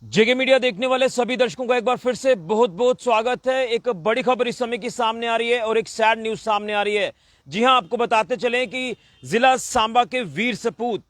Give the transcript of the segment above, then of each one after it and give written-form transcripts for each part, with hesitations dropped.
जेके media देखने वाले सभी दर्शकों का एक बार फिर से बहुत बहुत स्वागत है। एक बड़ी खबर इस समय की सामने आ रही है और एक सैड न्यूज सामने आ रही है। जी हां, आपको बताते चलें कि जिला सांबा के वीर सपूत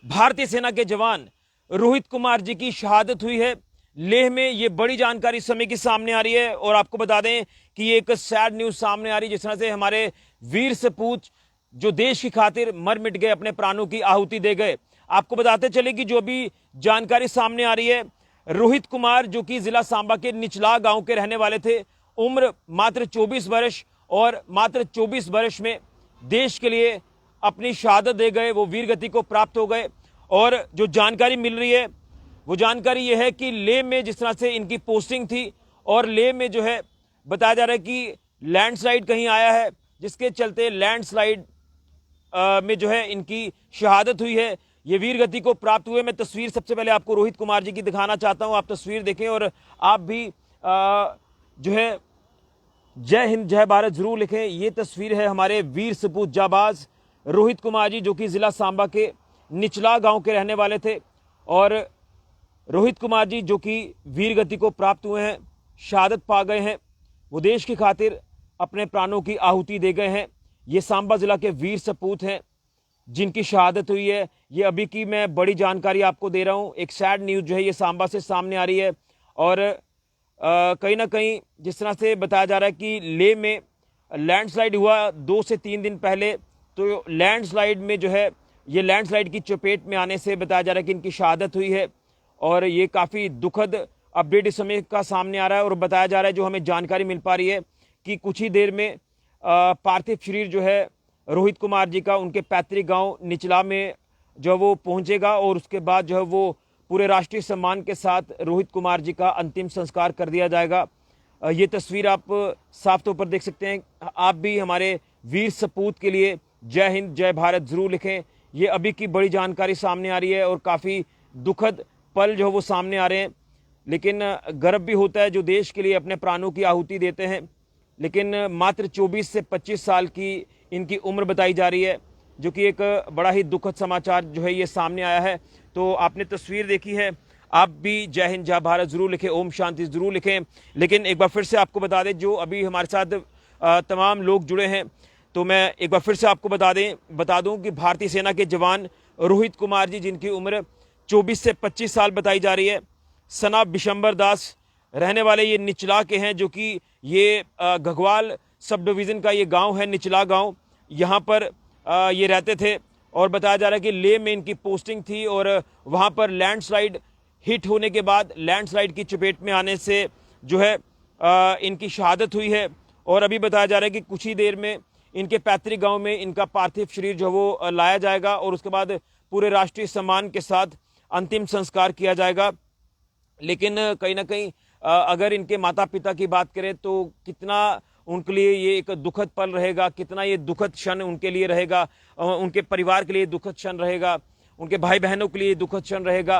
भारतीय सेना के जवान रोहित कुमार जी की शहादत हुई है लेह में। ये बड़ी जानकारी इस समय की सामने आ रही है और आपको बता दें कि ये एक सैड न्यूज सामने आ रही है। जिस तरह से हमारे वीर सपूत जो देश की खातिर मर मिट गए, अपने प्राणों की आहुति दे गए। आपको बताते चले कि जो भी जानकारी सामने आ रही है, रोहित कुमार जो कि जिला सांबा के निचला गांव के रहने वाले थे, उम्र मात्र 24 वर्ष और मात्र 24 वर्ष में देश के लिए अपनी शहादत दे गए, वो वीर गति को प्राप्त हो गए। और जो जानकारी मिल रही है वो जानकारी यह है कि लेह में जिस तरह से इनकी पोस्टिंग थी और लेह में जो है बताया जा रहा है कि लैंडस्लाइड कहीं आया है, जिसके चलते लैंडस्लाइड में जो है इनकी शहादत हुई है, ये वीर गति को प्राप्त हुए। मैं तस्वीर सबसे पहले आपको रोहित कुमार जी की दिखाना चाहता हूं, आप तस्वीर देखें और आप भी जो है जय हिंद जय भारत जरूर लिखें। ये तस्वीर है हमारे वीर सपूत जाबाज रोहित कुमार जी जो कि जिला सांबा के निचला गांव के रहने वाले थे। और रोहित कुमार जी जो कि वीर गति को प्राप्त हुए हैं, शहादत पा गए हैं, वो देश की खातिर अपने प्राणों की आहुति दे गए हैं। ये सांबा जिला के वीर सपूत हैं जिनकी शहादत हुई है। ये अभी की मैं बड़ी जानकारी आपको दे रहा हूं। एक सैड न्यूज जो है ये सांबा से सामने आ रही है और कहीं ना कहीं जिस तरह से बताया जा रहा है कि लेह में लैंडस्लाइड हुआ 2 से 3 दिन पहले, तो लैंडस्लाइड में जो है ये लैंडस्लाइड की चपेट में आने से बताया जा रहा है कि इनकी शहादत हुई है। और ये काफ़ी दुखद अपडेट इस समय का सामने आ रहा है और बताया जा रहा है, जो हमें जानकारी मिल पा रही है कि कुछ ही देर में पार्थिव शरीर जो है रोहित कुमार जी का उनके पैतृक गांव निचला में जो वो पहुंचेगा और उसके बाद जो है वो पूरे राष्ट्रीय सम्मान के साथ रोहित कुमार जी का अंतिम संस्कार कर दिया जाएगा। ये तस्वीर आप साफ तौर पर देख सकते हैं। आप भी हमारे वीर सपूत के लिए जय हिंद जय भारत जरूर लिखें। ये अभी की बड़ी जानकारी सामने आ रही है और काफ़ी दुखद पल जो है वो सामने आ रहे हैं। लेकिन गर्व भी होता है जो देश के लिए अपने प्राणों की आहुति देते हैं। लेकिन मात्र 24 से 25 साल की इनकी उम्र बताई जा रही है, जो कि एक बड़ा ही दुखद समाचार जो है ये सामने आया है। तो आपने तस्वीर देखी है, आप भी जय हिंद जय भारत जरूर लिखें, ओम शांति जरूर लिखें। लेकिन एक बार फिर से आपको बता दें, जो अभी हमारे साथ तमाम लोग जुड़े हैं, तो मैं एक बार फिर से आपको बता दूं कि भारतीय सेना के जवान रोहित कुमार जी जिनकी उम्र 24 से 25 साल बताई जा रही है, सना बिशंबर दास रहने वाले ये निचला के हैं, जो कि ये घगवाल सब डिवीज़न का ये गांव है, निचला गांव। यहाँ पर ये रहते थे और बताया जा रहा है कि लेह में इनकी पोस्टिंग थी और वहाँ पर लैंडस्लाइड हिट होने के बाद लैंडस्लाइड की चपेट में आने से जो है इनकी शहादत हुई है। और अभी बताया जा रहा है कि कुछ ही देर में इनके पैतृक गांव में इनका पार्थिव शरीर जो वो लाया जाएगा और उसके बाद पूरे राष्ट्रीय सम्मान के साथ अंतिम संस्कार किया जाएगा। लेकिन कहीं ना कहीं अगर इनके माता पिता की बात करें तो कितना उनके लिए ये एक दुखद पल रहेगा, कितना ये दुखद क्षण उनके लिए रहेगा, उनके परिवार के लिए दुखद क्षण रहेगा, उनके भाई बहनों के लिए दुखद क्षण रहेगा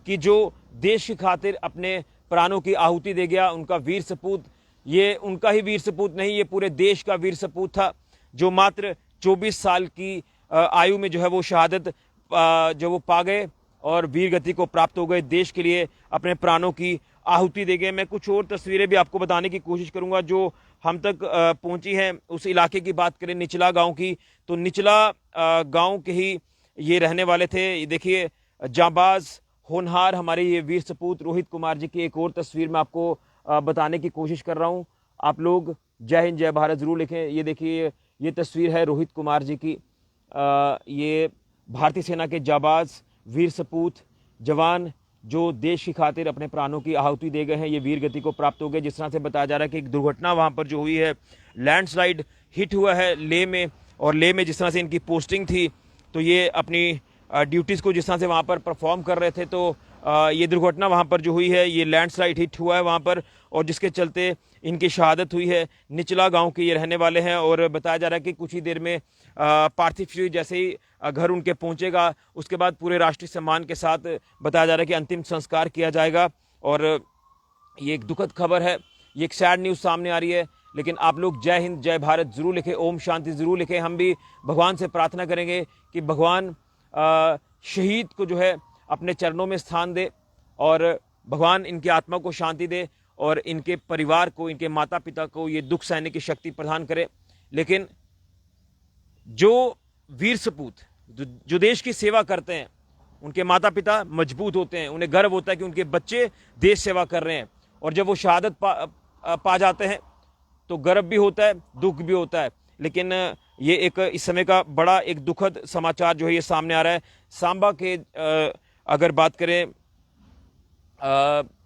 कि जो देश की खातिर अपने प्राणों की आहुति दे गया। उनका वीर सपूत, ये उनका ही वीर सपूत नहीं, ये पूरे देश का वीर सपूत था, जो मात्र 24 साल की आयु में जो है वो शहादत जो वो पा गए और वीर गति को प्राप्त हो गए, देश के लिए अपने प्राणों की आहुति दे गए। मैं कुछ और तस्वीरें भी आपको बताने की कोशिश करूंगा जो हम तक पहुंची हैं। उस इलाके की बात करें निचला गांव की, तो निचला गांव के ही ये रहने वाले थे। ये देखिए, जांबाज होनहार हमारे ये वीर सपूत रोहित कुमार जी की एक और तस्वीर मैं आपको बताने की कोशिश कर रहा हूं। आप लोग जय हिंद जय भारत जरूर लिखें। ये देखिए, ये तस्वीर है रोहित कुमार जी की। ये भारतीय सेना के जाबाज वीर सपूत जवान जो देश की खातिर अपने प्राणों की आहुति दे गए हैं, ये वीर गति को प्राप्त हो गए। जिस तरह से बताया जा रहा है कि एक दुर्घटना वहां पर जो हुई है, लैंडस्लाइड हिट हुआ है लेह में, और लेह में जिस तरह से इनकी पोस्टिंग थी, तो ये अपनी ड्यूटीज़ को जिस तरह से वहाँ पर परफॉर्म कर रहे थे, तो ये दुर्घटना वहाँ पर जो हुई है, ये लैंडस्लाइड हिट हुआ है वहाँ पर और जिसके चलते इनकी शहादत हुई है। निचला गांव के ये रहने वाले हैं और बताया जा रहा है कि कुछ ही देर में पार्थिव शरीर जैसे ही घर उनके पहुंचेगा, उसके बाद पूरे राष्ट्रीय सम्मान के साथ बताया जा रहा है कि अंतिम संस्कार किया जाएगा। और ये एक दुखद खबर है, ये एक सैड न्यूज़ सामने आ रही है। लेकिन आप लोग जय हिंद जय भारत जरूर लिखें, ओम शांति जरूर लिखें। हम भी भगवान से प्रार्थना करेंगे कि भगवान शहीद को जो है अपने चरणों में स्थान दे और भगवान इनकी आत्मा को शांति दे और इनके परिवार को, इनके माता पिता को ये दुख सहने की शक्ति प्रदान करे। लेकिन जो वीर सपूत जो देश की सेवा करते हैं, उनके माता पिता मजबूत होते हैं, उन्हें गर्व होता है कि उनके बच्चे देश सेवा कर रहे हैं। और जब वो शहादत पा जाते हैं तो गर्व भी होता है, दुख भी होता है। लेकिन ये एक इस समय का बड़ा एक दुखद समाचार जो है ये सामने आ रहा है। सांबा के अगर बात करें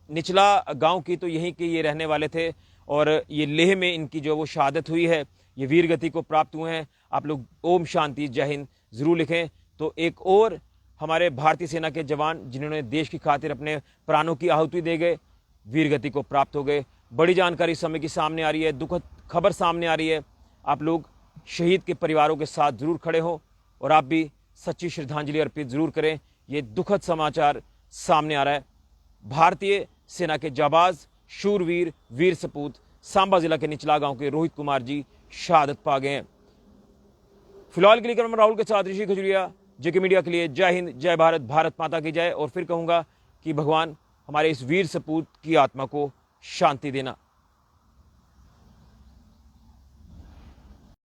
निचला गांव की, तो यहीं के ये रहने वाले थे और ये लेह में इनकी जो वो शहादत हुई है, ये वीर गति को प्राप्त हुए हैं। आप लोग ओम शांति जय हिंद जरूर लिखें। तो एक और हमारे भारतीय सेना के जवान जिन्होंने देश की खातिर अपने प्राणों की आहुति दे गए, वीर गति को प्राप्त हो गए। बड़ी जानकारी इस समय की सामने आ रही है, दुखद खबर सामने आ रही है। आप लोग शहीद के परिवारों के साथ जरूर खड़े हो और आप भी सच्ची श्रद्धांजलि अर्पित जरूर करें। ये दुखद समाचार सामने आ रहा है। भारतीय सेना के जाबाज शूरवीर वीर सपूत सांबा जिला के निचला गांव के रोहित कुमार जी शहादत पा गए हैं। फिलहाल के लिए मैं राहुल के साथ ऋषि खजुरिया, जेके मीडिया के लिए जय हिंद, जय भारत, भारत माता की जय। और फिर कहूंगा कि भगवान हमारे इस वीर सपूत की आत्मा को शांति देना।